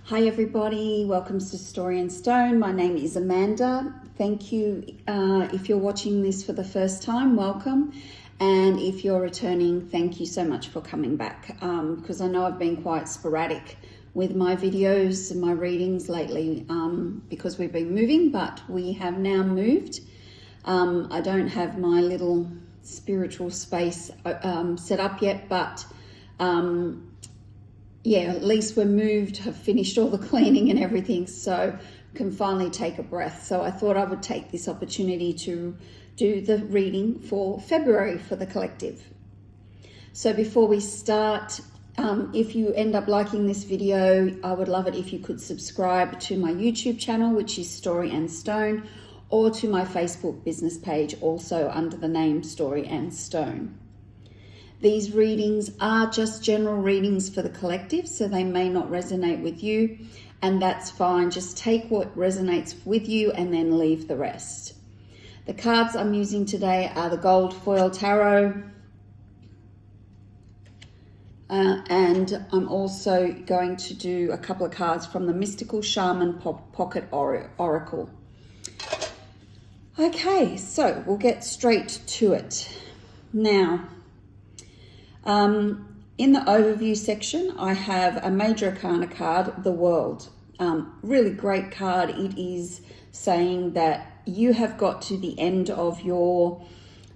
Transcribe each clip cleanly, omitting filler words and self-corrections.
Hi everybody, welcome to Story and Stone. My name is Amanda. Thank you. If you're watching this for the first time, welcome. And if you're returning, thank you so much for coming back, because I know I've been quite sporadic with my videos and my readings lately because we've been moving, but we have now moved. I don't have my little spiritual space set up yet, but yeah, at least we're moved, have finished all the cleaning and everything, so can finally take a breath. So I thought I would take this opportunity to do the reading for February for the collective. So before we start, if you end up liking this video, I would love it if you could subscribe to my YouTube channel, which is Story and Stone, or to my Facebook business page, also under the name Story and Stone. These readings are just general readings for the collective, so they may not resonate with you, and that's fine. Just take what resonates with you and then leave the rest. The cards I'm using today are the Gold Foil Tarot, and I'm also going to do a couple of cards from the Mystical Shaman Pocket Oracle. Okay, so we'll get straight to it. Now, in the overview section, I have a Major Arcana card, the World. Really great card. It is saying that you have got to the end of your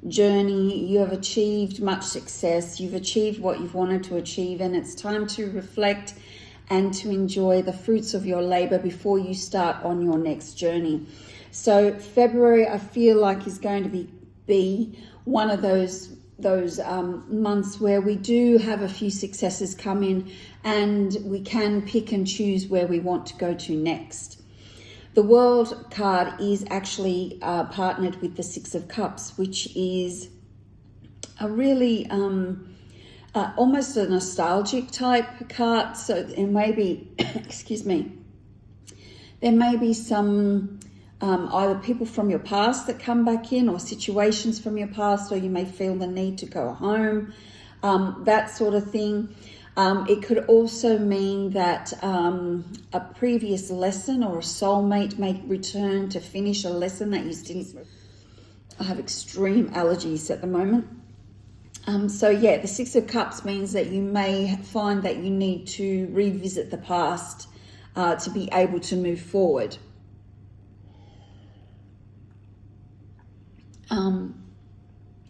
journey. You have achieved much success. You've achieved what you've wanted to achieve, and it's time to reflect and to enjoy the fruits of your labor before you start on your next journey. So February, I feel like, is going to be one of those months where we do have a few successes come in and we can pick and choose where we want to go to next. The World card is actually partnered with the Six of Cups, which is a really almost a nostalgic type card. So it may be, excuse me, there may be some either people from your past that come back in, or situations from your past, or you may feel the need to go home, that sort of thing. It could also mean that a previous lesson or a soulmate may return to finish a lesson that you still... I have extreme allergies at the moment. So yeah, the Six of Cups means that you may find that you need to revisit the past to be able to move forward.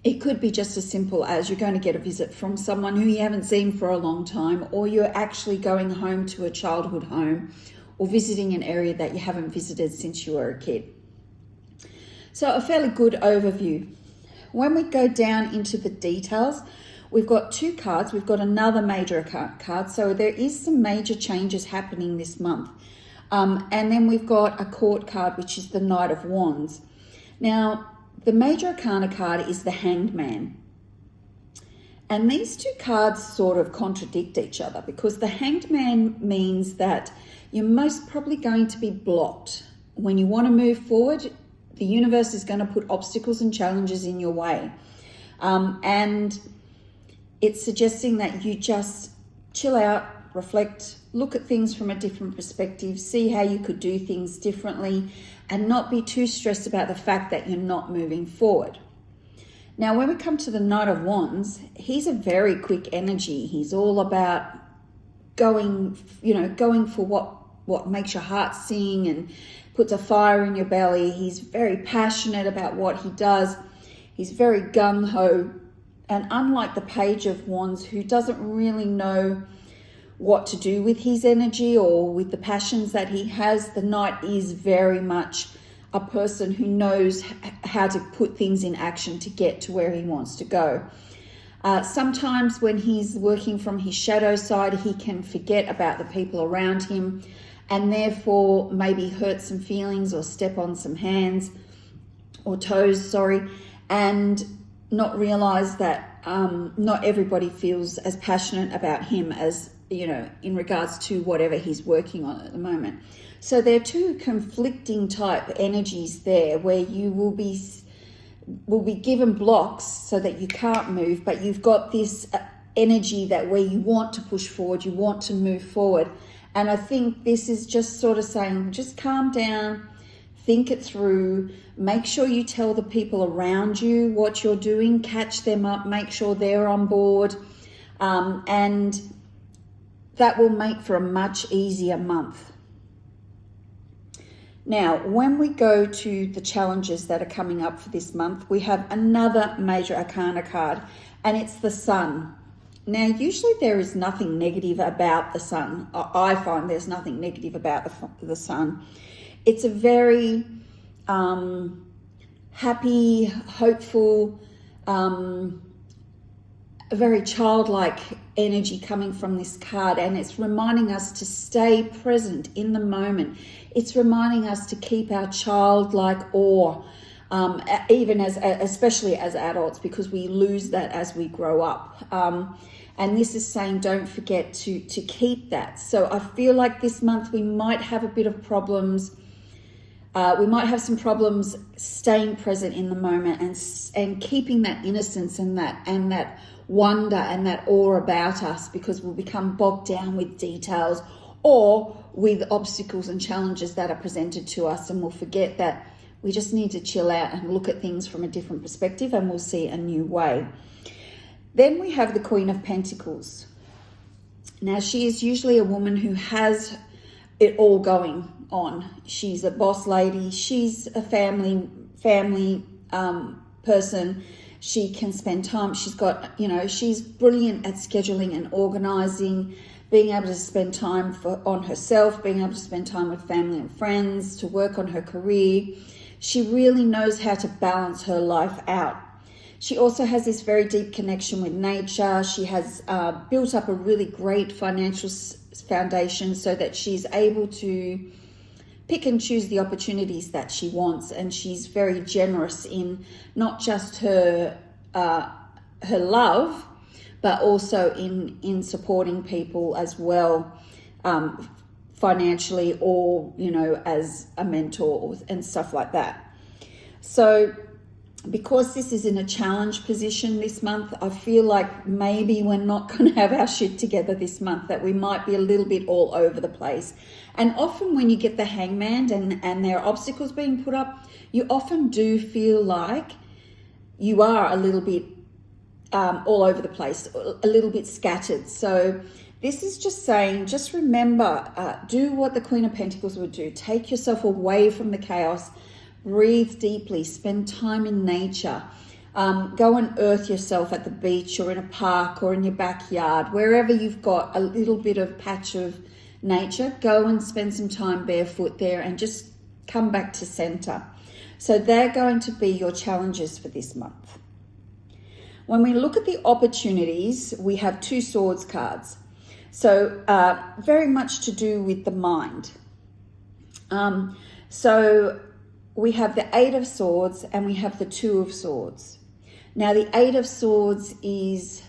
It could be just as simple as you're going to get a visit from someone who you haven't seen for a long time, or you're actually going home to a childhood home, or visiting an area that you haven't visited since you were a kid. So a fairly good overview. When we go down into the details, we've got two cards. We've got another major card. So there is some major changes happening this month. And then we've got a court card, which is the Knight of Wands. Now, the Major Arcana card is the Hanged Man. And these two cards sort of contradict each other, because the Hanged Man means that you're most probably going to be blocked. When you want to move forward, the universe is going to put obstacles and challenges in your way. And it's suggesting that you just chill out, reflect, look at things from a different perspective, see how you could do things differently, and not be too stressed about the fact that you're not moving forward. Now, when we come to the Knight of Wands, he's a very quick energy. He's all about going for what makes your heart sing and puts a fire in your belly. He's very passionate about what he does. He's very gung-ho. And unlike the Page of Wands, who doesn't really know what to do with his energy or with the passions that he has, the Knight is very much a person who knows how to put things in action to get to where he wants to go. Sometimes when he's working from his shadow side, he can forget about the people around him, and therefore maybe hurt some feelings or step on some hands or toes, and not realize that not everybody feels as passionate about him as, in regards to whatever he's working on at the moment. So there are two conflicting type energies there, where you will be given blocks so that you can't move, but you've got this energy that where you want to push forward, you want to move forward, And I think this is just sort of saying, just calm down, think it through, make sure you tell the people around you what you're doing, catch them up, make sure they're on board, and that will make for a much easier month. Now, when we go to the challenges that are coming up for this month, we have another major arcana card, and it's the Sun. Now, usually there is nothing negative about the Sun. I find there's nothing negative about the Sun. It's a very happy, hopeful, a very childlike energy coming from this card, and it's reminding us to stay present in the moment. It's reminding us to keep our childlike awe, even especially as adults, because we lose that as we grow up. And this is saying don't forget to keep that. So I feel like this month we might have a bit of problems. We might have some problems staying present in the moment and keeping that innocence and that wonder and that awe about us, because we'll become bogged down with details or with obstacles and challenges that are presented to us, and we'll forget that we just need to chill out and look at things from a different perspective, and we'll see a new way. Then we have the Queen of Pentacles. Now, she is usually a woman who has it all going on. She's a boss lady. She's a family person. She can spend time. She's got, she's brilliant at scheduling and organizing, being able to spend time on herself, being able to spend time with family and friends, to work on her career. She really knows how to balance her life out. She also has this very deep connection with nature. She has built up a really great financial foundation so that she's able to pick and choose the opportunities that she wants, and she's very generous in not just her love, but also in supporting people as well, financially, or as a mentor and stuff like that. So because this is in a challenge position this month, I feel like maybe we're not going to have our shit together this month, that we might be a little bit all over the place. And often when you get the Hangman and there are obstacles being put up, you often do feel like you are a little bit all over the place, a little bit scattered. So this is just saying, just remember, do what the Queen of Pentacles would do. Take yourself away from the chaos. Breathe deeply, spend time in nature, go and earth yourself at the beach or in a park or in your backyard, wherever you've got a little bit of patch of nature. Go and spend some time barefoot there and just come back to center. So they're going to be your challenges for this month. When we look at the opportunities, we have 2 Swords cards. So very much to do with the mind. So we have the 8 of Swords and we have the 2 of Swords. Now, the 8 of Swords is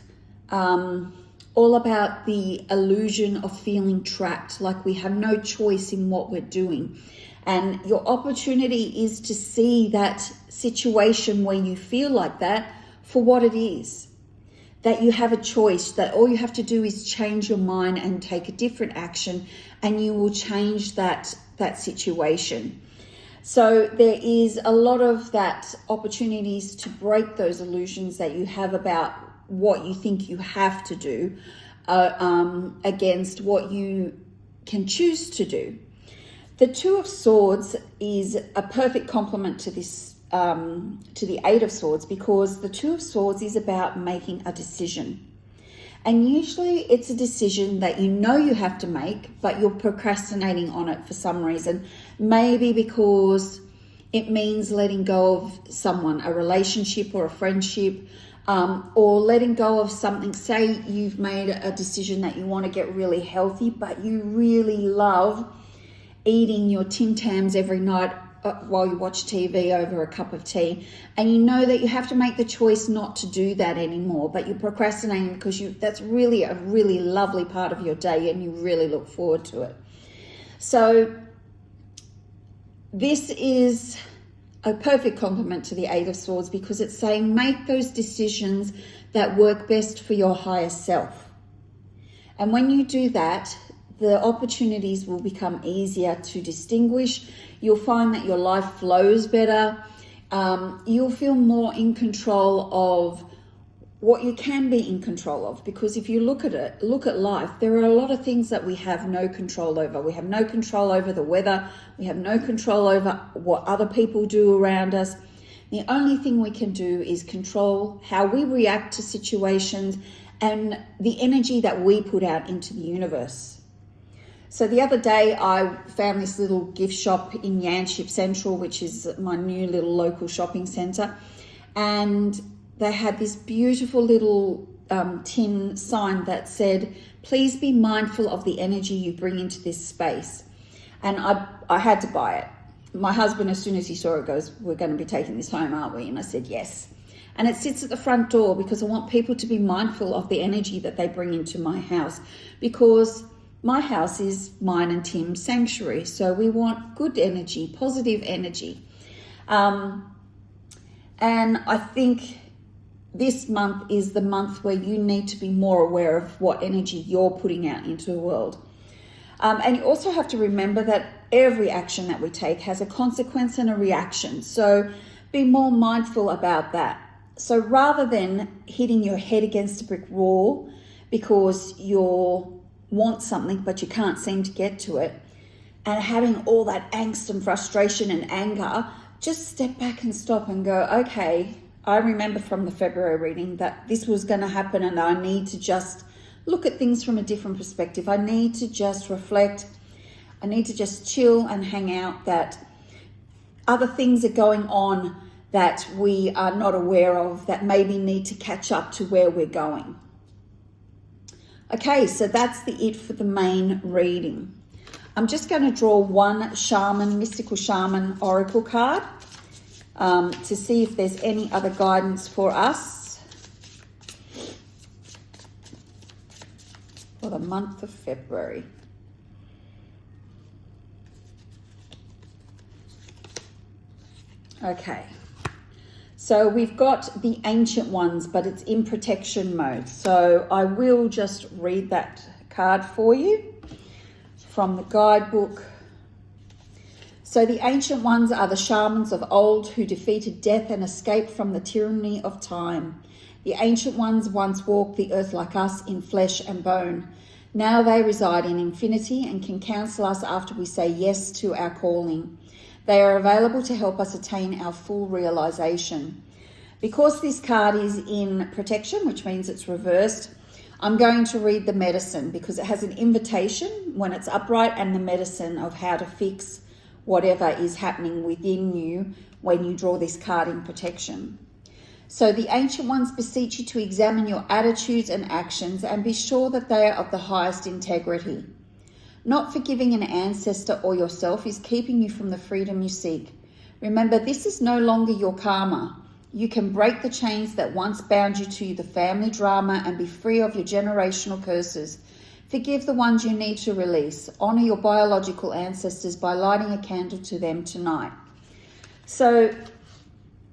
all about the illusion of feeling trapped, like we have no choice in what we're doing. And your opportunity is to see that situation where you feel like that for what it is. That you have a choice, that all you have to do is change your mind and take a different action, and you will change that situation. So there is a lot of that opportunities to break those illusions that you have about what you think you have to do against what you can choose to do. The 2 of Swords is a perfect complement to this, to the 8 of Swords, because the 2 of Swords is about making a decision. And usually it's a decision that you have to make, but you're procrastinating on it for some reason. Maybe because it means letting go of someone, a relationship or a friendship, or letting go of something. Say you've made a decision that you want to get really healthy, but you really love eating your Tim Tams every night while you watch TV over a cup of tea, and you know that you have to make the choice not to do that anymore, but you're procrastinating because that's really a really lovely part of your day and you really look forward to it. So this is a perfect complement to the 8 of Swords, because it's saying make those decisions that work best for your higher self. And when you do that, the opportunities will become easier to distinguish. You'll find that your life flows better. You'll feel more in control of what you can be in control of, because if you look at life, there are a lot of things that we have no control over. We have no control over the weather. We have no control over what other people do around us. The only thing we can do is control how we react to situations and the energy that we put out into the universe. So the other day I found this little gift shop in Yanship Central, which is my new little local shopping centre, and they had this beautiful little tin sign that said, "Please be mindful of the energy you bring into this space." And I had to buy it. My husband, as soon as he saw it, goes, "We're going to be taking this home, aren't we?" And I said, "Yes." And it sits at the front door because I want people to be mindful of the energy that they bring into my house, because my house is mine and Tim's sanctuary. So we want good energy, positive energy. And I think this month is the month where you need to be more aware of what energy you're putting out into the world. And you also have to remember that every action that we take has a consequence and a reaction. So be more mindful about that. So rather than hitting your head against a brick wall because you want something but you can't seem to get to it, and having all that angst and frustration and anger, just step back and stop and go, okay, I remember from the February reading that this was going to happen, and I need to just look at things from a different perspective. I need to just reflect. I need to just chill and hang out, that other things are going on that we are not aware of that maybe need to catch up to where we're going. Okay, so that's it for the main reading. I'm just going to draw one Mystical Shaman Oracle card to see if there's any other guidance for us for the month of February. Okay, so we've got the Ancient Ones, but it's in protection mode. So I will just read that card for you from the guidebook. So the Ancient Ones are the shamans of old who defeated death and escaped from the tyranny of time. The Ancient Ones once walked the earth like us in flesh and bone. Now they reside in infinity and can counsel us after we say yes to our calling. They are available to help us attain our full realization. Because this card is in protection, which means it's reversed, I'm going to read the medicine because it has an invitation when it's upright and the medicine of how to fix whatever is happening within you when you draw this card in protection. So the Ancient Ones beseech you to examine your attitudes and actions and be sure that they are of the highest integrity. Not forgiving an ancestor or yourself is keeping you from the freedom you seek. Remember, this is no longer your karma. You can break the chains that once bound you to the family drama and be free of your generational curses. Forgive the ones you need to release. Honor your biological ancestors by lighting a candle to them tonight. So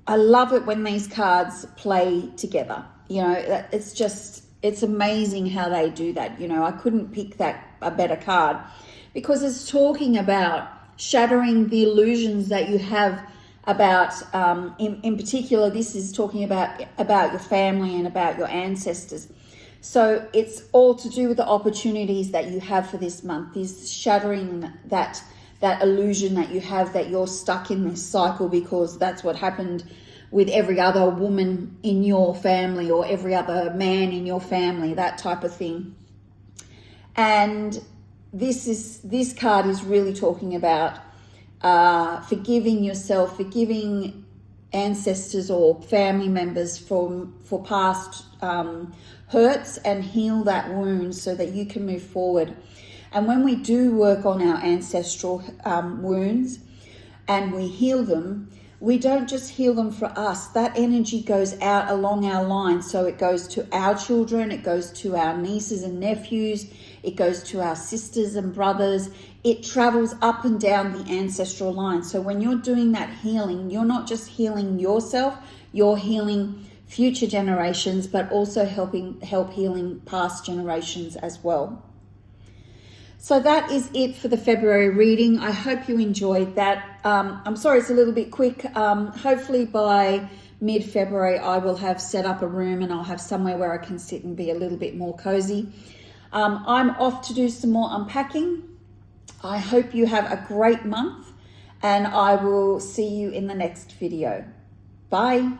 I love it when these cards play together. You know, it's amazing how they do that. You know, I couldn't pick a better card because it's talking about shattering the illusions that you have about, in particular, this is talking about your family and about your ancestors. So it's all to do with the opportunities that you have for this month, is shattering that illusion that you have that you're stuck in this cycle because that's what happened with every other woman in your family or every other man in your family, that type of thing. And this card is really talking about forgiving yourself, forgiving ancestors or family members for past hurts, and heal that wound so that you can move forward. And when we do work on our ancestral wounds and we heal them, we don't just heal them for us. That energy goes out along our line. So it goes to our children, it goes to our nieces and nephews, it goes to our sisters and brothers. It travels up and down the ancestral line. So when you're doing that healing, you're not just healing yourself, you're healing future generations, but also help healing past generations as well. So that is it for the February reading. I hope you enjoyed that. I'm sorry it's a little bit quick. Hopefully by mid-February I will have set up a room and I'll have somewhere where I can sit and be a little bit more cozy. I'm off to do some more unpacking. I hope you have a great month and I will see you in the next video. Bye.